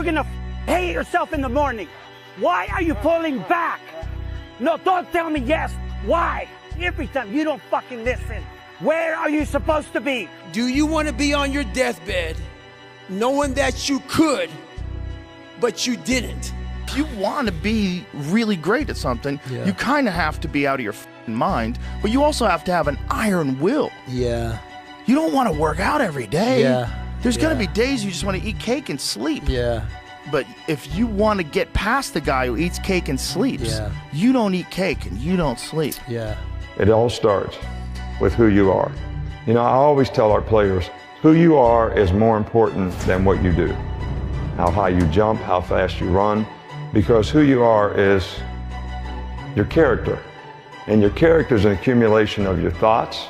gonna hate yourself in the morning. Why are you pulling back? No, don't tell me yes. Why? Every time you don't fucking listen. Where are you supposed to be? Do you want to be on your deathbed knowing that you could, but you didn't? If you want to be really great at something, you kind of have to be out of your mind, but you also have to have an iron will. Yeah. You don't want to work out every day. Yeah. There's going to be days you just want to eat cake and sleep. Yeah. But if you want to get past the guy who eats cake and sleeps, you don't eat cake and you don't sleep. Yeah. It all starts with who you are. You know, I always tell our players, who you are is more important than what you do. How high you jump, how fast you run, because who you are is your character. And your character is an accumulation of your thoughts,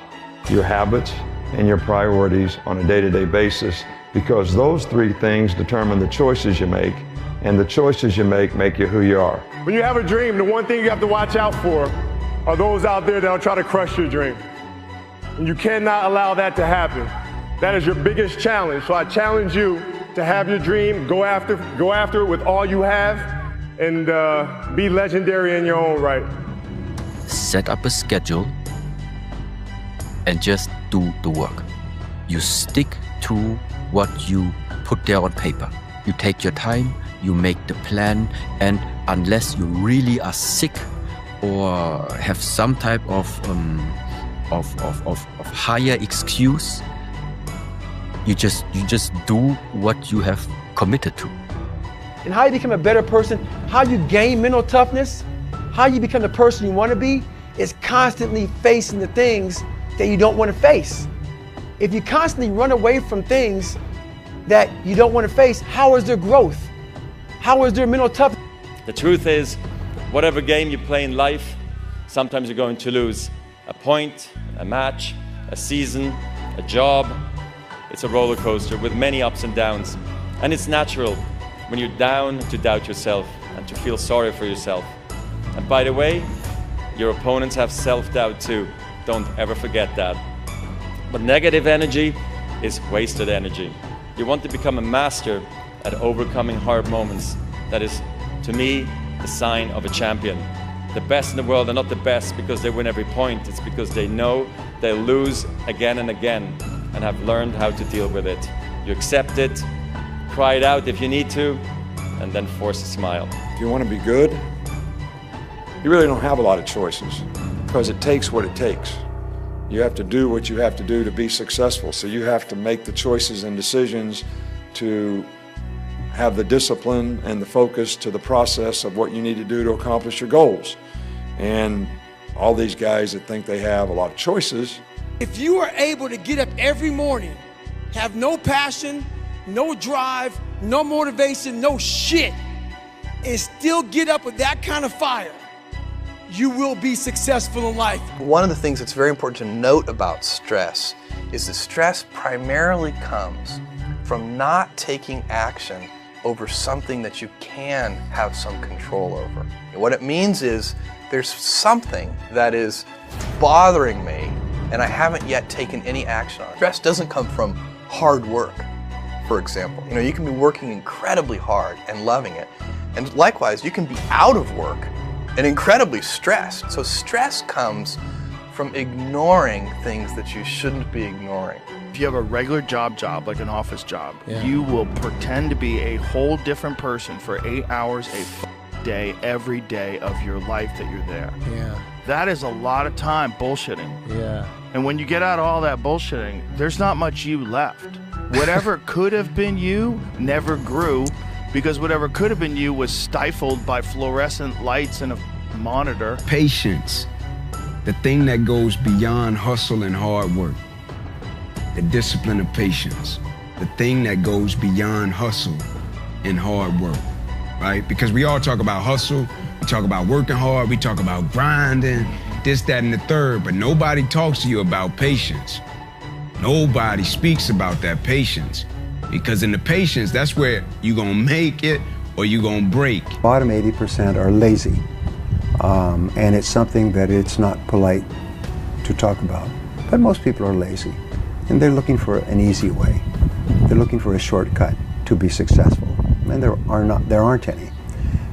your habits, and your priorities on a day-to-day basis, because those three things determine the choices you make, and the choices you make you who you are. When you have a dream, the one thing you have to watch out for are those out there that'll try to crush your dream. And you cannot allow that to happen. That is your biggest challenge. So I challenge you to have your dream, go after it with all you have, and be legendary in your own right. Set up a schedule and just do the work. You stick to what you put there on paper. You take your time, you make the plan, and unless you really are sick or have some type of higher excuse, you just do what you have committed to. And how you become a better person, how you gain mental toughness, how you become the person you want to be, is constantly facing the things that you don't want to face. If you constantly run away from things that you don't want to face, how is there growth? How is there mental toughness? The truth is, whatever game you play in life, sometimes you're going to lose. A point, a match, a season, a job. It's a roller coaster with many ups and downs. And it's natural when you're down to doubt yourself and to feel sorry for yourself. And by the way, your opponents have self-doubt too. Don't ever forget that. But negative energy is wasted energy. You want to become a master at overcoming hard moments. That is, to me, the sign of a champion. The best in the world are not the best because they win every point. It's because they know they'll lose again and again and have learned how to deal with it. You accept it, cry it out if you need to, and then force a smile. If you want to be good, you really don't have a lot of choices because it takes what it takes. You have to do what you have to do to be successful. So you have to make the choices and decisions to have the discipline and the focus to the process of what you need to do to accomplish your goals. And all these guys that think they have a lot of choices. If you are able to get up every morning, have no passion, no drive, no motivation, no shit, and still get up with that kind of fire, you will be successful in life. One of the things that's very important to note about stress is that stress primarily comes from not taking action over something that you can have some control over. And what it means is there's something that is bothering me and I haven't yet taken any action on it. Stress doesn't come from hard work, for example. You know, you can be working incredibly hard and loving it. And likewise, you can be out of work and incredibly stressed. So stress comes from ignoring things that you shouldn't be ignoring. If you have a regular job like an office job, you will pretend to be a whole different person for 8 hours a day, every day of your life that you're there. Yeah. That is a lot of time bullshitting. Yeah. And when you get out of all that bullshitting, there's not much you left. Whatever could have been you never grew, because whatever could have been you was stifled by fluorescent lights and a monitor. Patience, the thing that goes beyond hustle and hard work. The discipline of patience, the thing that goes beyond hustle and hard work, right? Because we all talk about hustle, we talk about working hard, we talk about grinding, this, that, and the third, but nobody talks to you about patience. Nobody speaks about that patience. Because in the patience, that's where you're gonna make it or you're gonna break. Bottom 80% are lazy, and it's something that it's not polite to talk about. But most people are lazy, and they're looking for an easy way. They're looking for a shortcut to be successful. and there aren't any.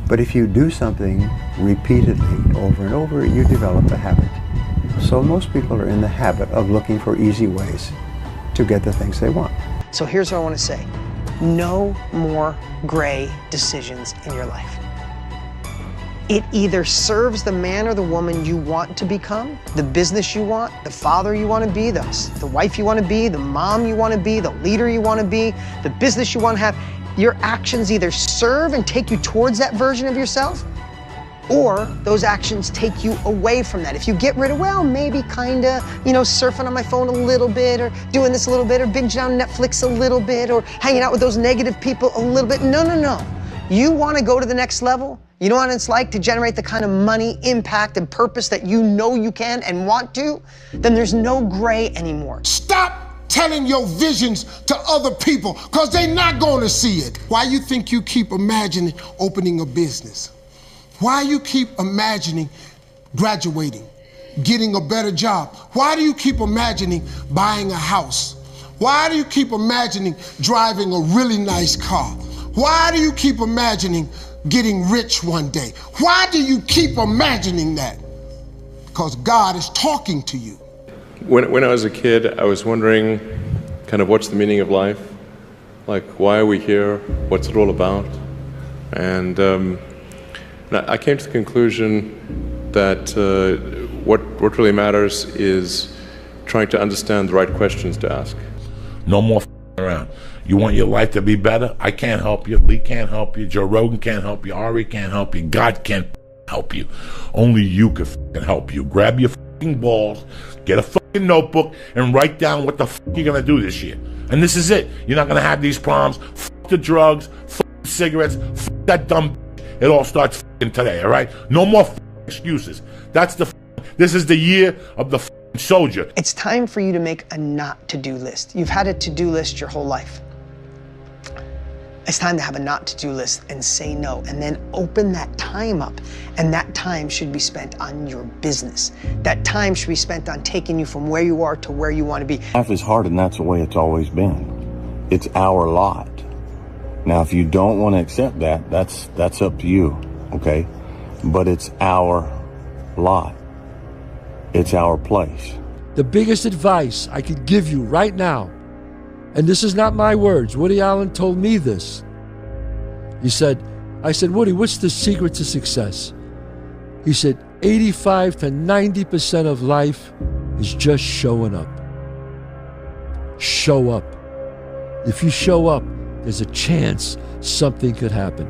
But if you do something repeatedly over and over, you develop a habit. So most people are in the habit of looking for easy ways to get the things they want. So here's what I want to say. No more gray decisions in your life. It either serves the man or the woman you want to become, the business you want, the father you want to be, the wife you want to be, the mom you want to be, the leader you want to be, the business you want to have. Your actions either serve and take you towards that version of yourself, or those actions take you away from that. If you get rid of, well, maybe kinda, surfing on my phone a little bit, or doing this a little bit, or binging on Netflix a little bit, or hanging out with those negative people a little bit. No. You wanna go to the next level? You know what it's like to generate the kind of money, impact, and purpose that you know you can and want to? Then there's no gray anymore. Stop telling your visions to other people, because they're not going to see it. Why you think you keep imagining opening a business? Why you keep imagining graduating, getting a better job? Why do you keep imagining buying a house? Why do you keep imagining driving a really nice car? Why do you keep imagining getting rich one day? Why do you keep imagining that? Because God is talking to you. When I was a kid, I was wondering kind of what's the meaning of life? Like, why are we here? What's it all about? And I came to the conclusion that what really matters is trying to understand the right questions to ask. No more around. You want your life to be better? I can't help you. Lee can't help you. Joe Rogan can't help you. Ari can't help you. God can't help you. Only you can help you. Grab your balls, get a notebook, and write down what the you're gonna do this year. And this is it. You're not gonna have these problems. The drugs, the cigarettes, that dumb. It all starts today. All right. No more excuses. This is the year of the soldier. It's time for you to make a not to-do list. You've had a to-do list your whole life. It's time to have a not to-do list and say no, and then open that time up. And that time should be spent on your business. That time should be spent on taking you from where you are to where you want to be. Life is hard, and that's the way it's always been. It's our lot. Now, if you don't want to accept that, that's up to you, okay? But it's our lot. It's our place. The biggest advice I could give you right now, and this is not my words, Woody Allen told me this. I said, Woody, what's the secret to success? He said, 85 to 90% of life is just showing up. Show up. If you show up, there's a chance something could happen.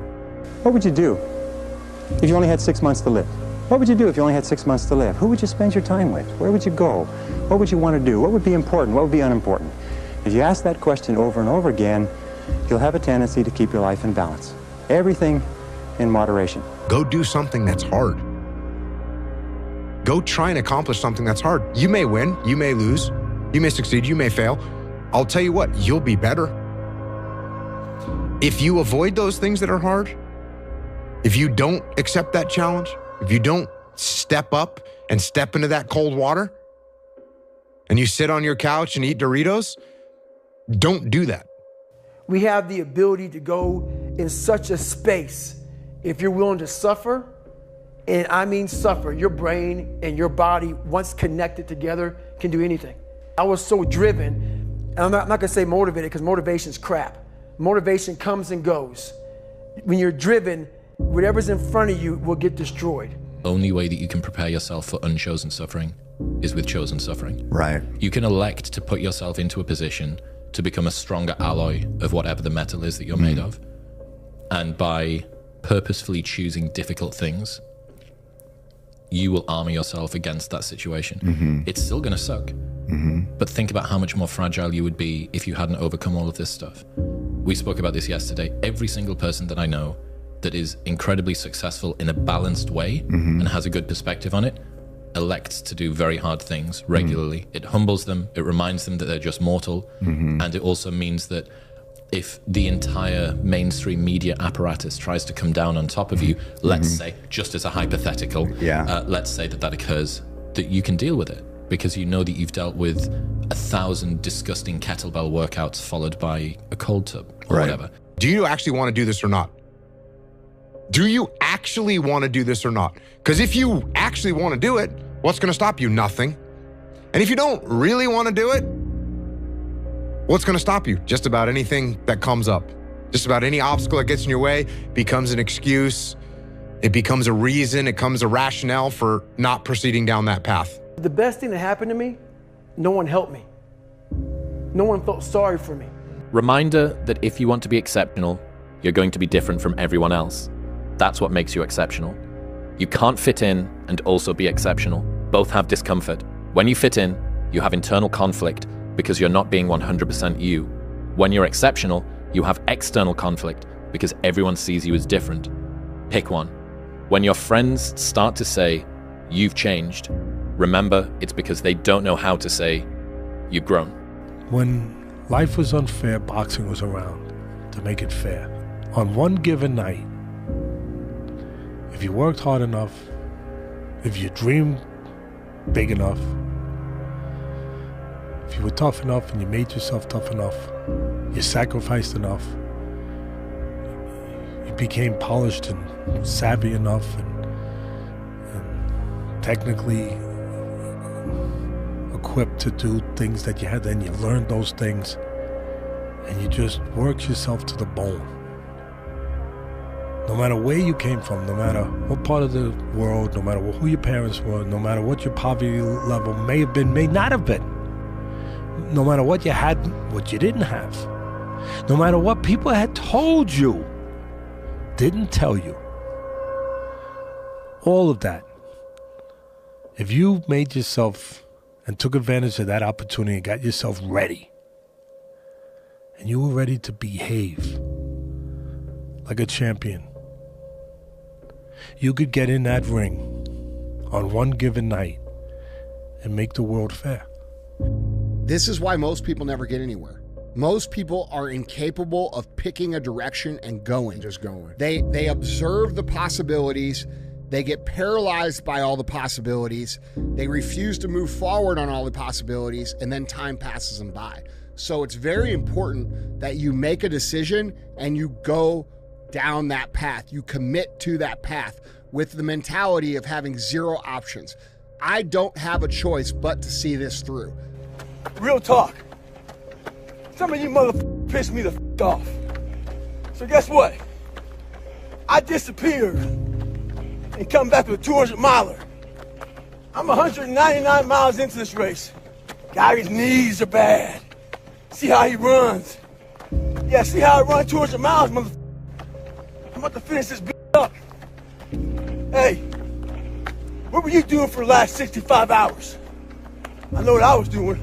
What would you do if you only had 6 months to live? What would you do if you only had 6 months to live? Who would you spend your time with? Where would you go? What would you want to do? What would be important? What would be unimportant? If you ask that question over and over again, you'll have a tendency to keep your life in balance. Everything in moderation. Go do something that's hard. Go try and accomplish something that's hard. You may win, you may lose, you may succeed, you may fail. I'll tell you what, you'll be better. If you avoid those things that are hard, if you don't accept that challenge, if you don't step up and step into that cold water, and you sit on your couch and eat Doritos, don't do that. We have the ability to go in such a space if you're willing to suffer, and I mean suffer. Your brain and your body, once connected together, can do anything. I was so driven, and I'm not gonna say motivated, because motivation's crap. Motivation comes and goes. When you're driven, whatever's in front of you will get destroyed. Only way that you can prepare yourself for unchosen suffering is with chosen suffering. Right. You can elect to put yourself into a position to become a stronger alloy of whatever the metal is that you're made of. And by purposefully choosing difficult things, you will armor yourself against that situation. It's still gonna suck. But think about how much more fragile you would be if you hadn't overcome all of this stuff. We spoke about this yesterday. Every single person that I know that is incredibly successful in a balanced way and has a good perspective on it elects to do very hard things regularly. It humbles them, it reminds them that they're just mortal, and it also means that if the entire mainstream media apparatus tries to come down on top of you, let's say, just as a hypothetical, let's say that occurs, that you can deal with it because you know that you've dealt with 1,000 disgusting kettlebell workouts followed by a cold tub or whatever. Do you actually want to do this or not? Do you actually want to do this or not? Because if you actually want to do it, what's going to stop you? Nothing. And if you don't really want to do it, what's going to stop you? Just about anything that comes up. Just about any obstacle that gets in your way becomes an excuse. It becomes a reason. It becomes a rationale for not proceeding down that path. The best thing that happened to me, no one helped me. No one felt sorry for me. Reminder that if you want to be exceptional, you're going to be different from everyone else. That's what makes you exceptional. You can't fit in and also be exceptional. Both have discomfort. When you fit in, you have internal conflict because you're not being 100% you. When you're exceptional, you have external conflict because everyone sees you as different. Pick one. When your friends start to say, you've changed, remember it's because they don't know how to say, you've grown. When life was unfair, boxing was around to make it fair. On one given night, if you worked hard enough, if you dreamed big enough, if you were tough enough and you made yourself tough enough, you sacrificed enough, you became polished and savvy enough and technically equipped to do things that you had, then you learned those things and you just worked yourself to the bone. No matter where you came from, no matter what part of the world, no matter who your parents were, no matter what your poverty level may have been, may not have been, no matter what you had, what you didn't have, no matter what people had told you, didn't tell you, all of that, if you made yourself and took advantage of that opportunity and got yourself ready, and you were ready to behave like a champion, you could get in that ring on one given night and make the world fair. This is why most people never get anywhere. Most people are incapable of picking a direction and going. Just going. They observe the possibilities. They get paralyzed by all the possibilities. They refuse to move forward on all the possibilities, and then time passes them by. So it's very important that you make a decision and you go down that path. You commit to that path with the mentality of having zero options. I don't have a choice but to see this through. Real talk. Some of you motherfuckers pissed me the f off. So guess what? I disappeared and come back with a 200 miler. I'm 199 miles into this race. Gary's knees are bad. See how he runs. Yeah, see how I run 200 miles, motherfucker. I'm about to finish this bitch up. Hey, what were you doing for the last 65 hours? I know what I was doing.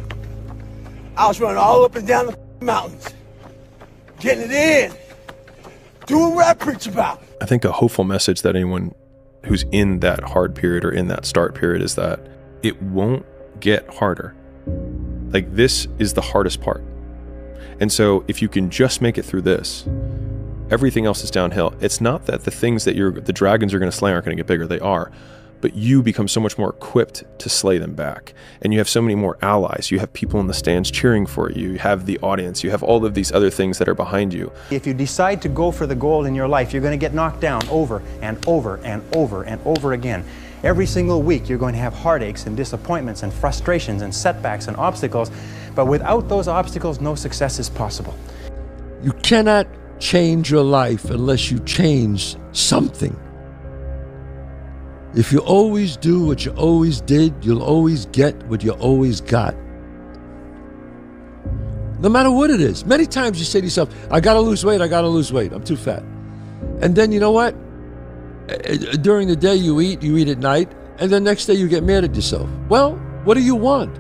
I was running all up and down the mountains, getting it in, doing what I preach about. I think a hopeful message that anyone who's in that hard period or in that start period is that it won't get harder. Like, this is the hardest part. And so if you can just make it through this, everything else is downhill. It's not that the things that the dragons are going to slay aren't going to get bigger. They are. But you become so much more equipped to slay them back. And you have so many more allies. You have people in the stands cheering for you. You have the audience. You have all of these other things that are behind you. If you decide to go for the goal in your life, you're going to get knocked down over and over and over and over again. Every single week, you're going to have heartaches and disappointments and frustrations and setbacks and obstacles. But without those obstacles, no success is possible. You cannot change your life unless you change something. If you always do what you always did, you'll always get what you always got. No matter what it is. Many times you say to yourself, I gotta lose weight, I'm too fat. And then you know what? During the day you eat at night, and then next day you get mad at yourself. Well, what do you want?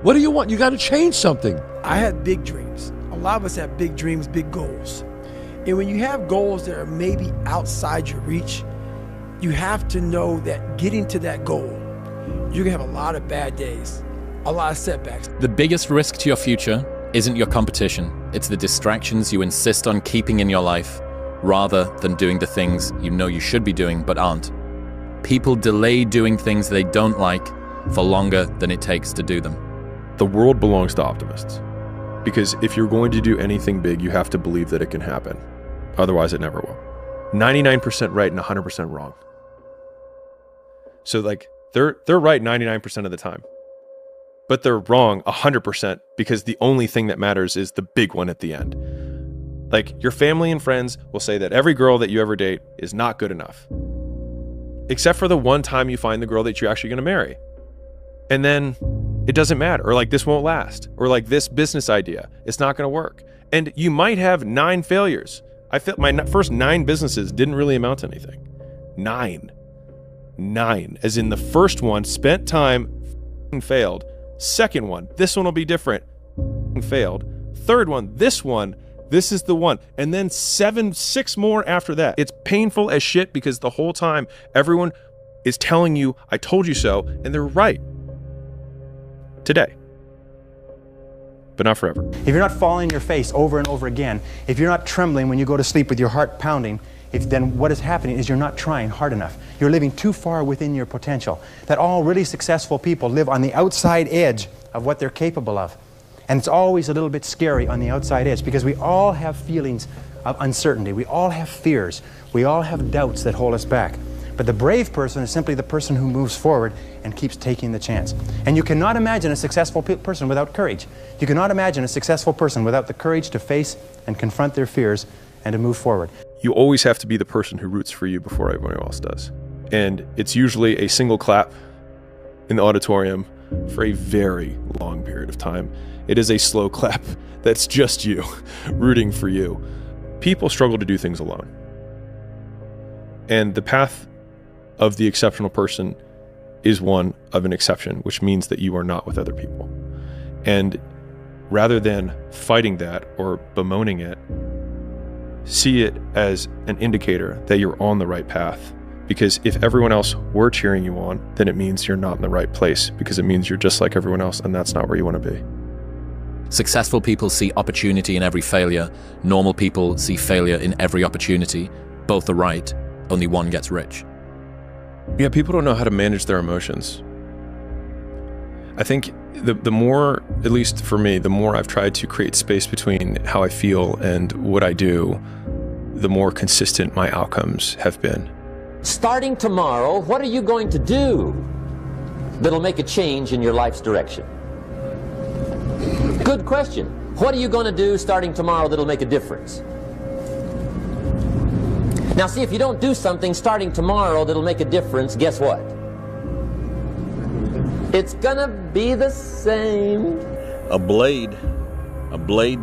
What do you want? You gotta change something. I had big dreams. A lot of us have big dreams, big goals. And when you have goals that are maybe outside your reach, you have to know that getting to that goal, you're gonna have a lot of bad days, a lot of setbacks. The biggest risk to your future isn't your competition. It's the distractions you insist on keeping in your life rather than doing the things you know you should be doing but aren't. People delay doing things they don't like for longer than it takes to do them. The world belongs to optimists. Because if you're going to do anything big, you have to believe that it can happen. Otherwise, it never will. 99% right and 100% wrong. So like they're right 99% of the time, but they're wrong 100% because the only thing that matters is the big one at the end. Like your family and friends will say that every girl that you ever date is not good enough, except for the one time you find the girl that you're actually going to marry. And then it doesn't matter, or like this won't last, or like this business idea, it's not going to work. And you might have 9 failures. I felt my first 9 businesses didn't really amount to anything. 9, as in the first one, spent time, failed. Second one, this one will be different, failed. Third one, this is the one. And then 6 more after that. It's painful as shit because the whole time everyone is telling you, I told you so, and they're right. Today. But not forever. If you're not falling on your face over and over again, if you're not trembling when you go to sleep with your heart pounding, then what is happening is you're not trying hard enough. You're living too far within your potential. That all really successful people live on the outside edge of what they're capable of. And it's always a little bit scary on the outside edge because we all have feelings of uncertainty. We all have fears. We all have doubts that hold us back. But the brave person is simply the person who moves forward and keeps taking the chance. And you cannot imagine a successful person without courage. You cannot imagine a successful person without the courage to face and confront their fears and to move forward. You always have to be the person who roots for you before everyone else does. And it's usually a single clap in the auditorium for a very long period of time. It is a slow clap that's just you rooting for you. People struggle to do things alone. And the path of the exceptional person is one of an exception, which means that you are not with other people. And rather than fighting that or bemoaning it, see it as an indicator that you're on the right path. Because if everyone else were cheering you on, then it means you're not in the right place, because it means you're just like everyone else, and that's not where you want to be. Successful people see opportunity in every failure. Normal people see failure in every opportunity. Both are right. Only one gets rich. Yeah, people don't know how to manage their emotions. I think the more, at least for me, the more I've tried to create space between how I feel and what I do, the more consistent my outcomes have been. Starting tomorrow, what are you going to do that'll make a change in your life's direction? Good question. What are you going to do starting tomorrow that'll make a difference? Now see, if you don't do something starting tomorrow that'll make a difference, guess what? It's gonna be the same. A blade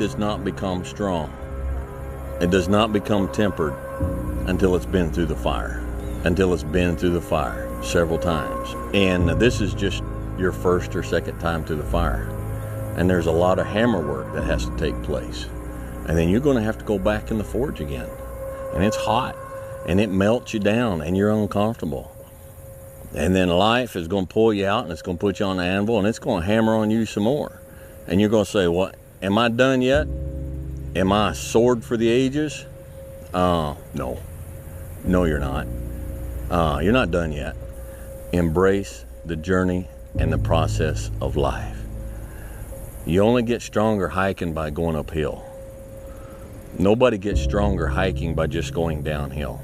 does not become strong. It does not become tempered until it's been through the fire. Until it's been through the fire several times. And this is just your first or second time through the fire. And there's a lot of hammer work that has to take place. And then you're gonna have to go back in the forge again. And it's hot. And it melts you down and you're uncomfortable. And then life is going to pull you out and it's going to put you on the anvil and it's going to hammer on you some more. And you're going to say, what, am I done yet? Am I a sword for the ages? No. No, you're not. You're not done yet. Embrace the journey and the process of life. You only get stronger hiking by going uphill. Nobody gets stronger hiking by just going downhill.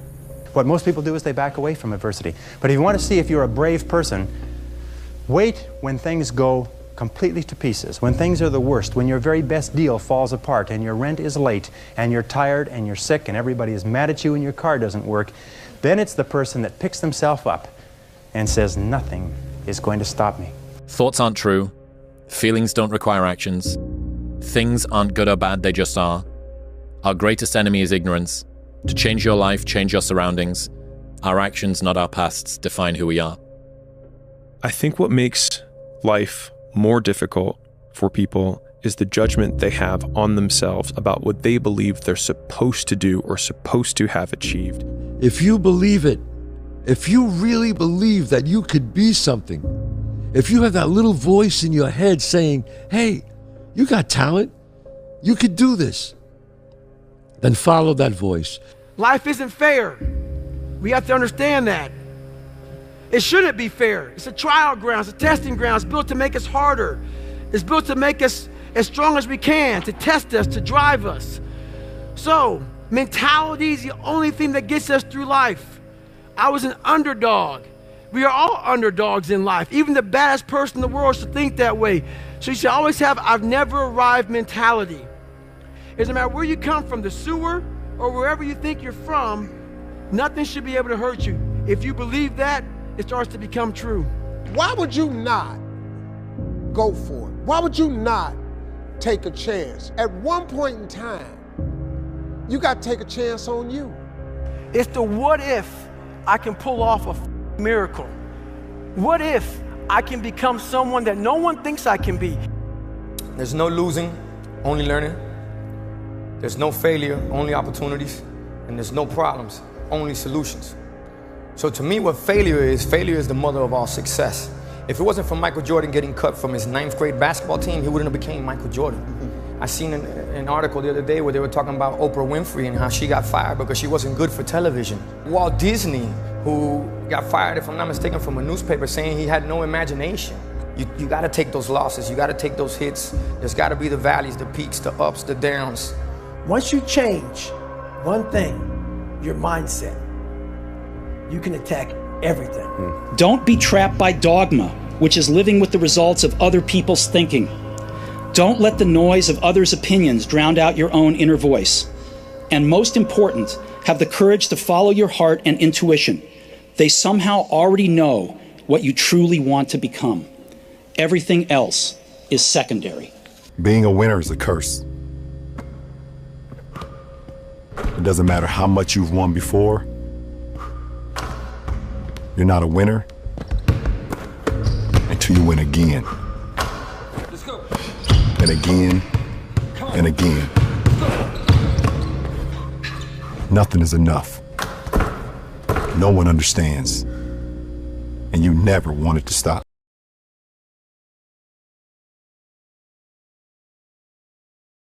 What most people do is they back away from adversity. But if you want to see if you're a brave person, wait when things go completely to pieces, when things are the worst, when your very best deal falls apart and your rent is late and you're tired and you're sick and everybody is mad at you and your car doesn't work, then it's the person that picks themselves up and says, nothing is going to stop me. Thoughts aren't true. Feelings don't require actions. Things aren't good or bad, they just are. Our greatest enemy is ignorance. To change your life, change your surroundings. Our actions, not our pasts, define who we are. I think what makes life more difficult for people is the judgment they have on themselves about what they believe they're supposed to do or supposed to have achieved. If you believe it, if you really believe that you could be something, if you have that little voice in your head saying, hey, you got talent, you could do this, then follow that voice. Life isn't fair. We have to understand that. It shouldn't be fair. It's a trial ground, it's a testing ground. It's built to make us harder. It's built to make us as strong as we can to test us, to drive us. So, mentality is the only thing that gets us through life. I was an underdog. We are all underdogs in life. Even the baddest person in the world should think that way. So you should always have I've never arrived mentality. It doesn't matter where you come from, the sewer or wherever you think you're from, nothing should be able to hurt you. If you believe that, it starts to become true. Why would you not go for it? Why would you not take a chance? At one point in time, you got to take a chance on you. It's the what if I can pull off a miracle? What if I can become someone that no one thinks I can be? There's no losing, only learning. There's no failure, only opportunities. And there's no problems, only solutions. So to me, what failure is the mother of all success. If it wasn't for Michael Jordan getting cut from his 9th grade basketball team, he wouldn't have became Michael Jordan. I seen an article the other day where they were talking about Oprah Winfrey and how she got fired because she wasn't good for television. Walt Disney, who got fired, if I'm not mistaken, from a newspaper saying he had no imagination. You gotta take those losses, you gotta take those hits. There's gotta be the valleys, the peaks, the ups, the downs. Once you change one thing, your mindset, you can attack everything. Don't be trapped by dogma, which is living with the results of other people's thinking. Don't let the noise of others' opinions drown out your own inner voice. And most important, have the courage to follow your heart and intuition. They somehow already know what you truly want to become. Everything else is secondary. Being a winner is a curse. It doesn't matter how much you've won before. You're not a winner until you win again. Let's go. And again, and again. Nothing is enough. No one understands. And you never want it to stop.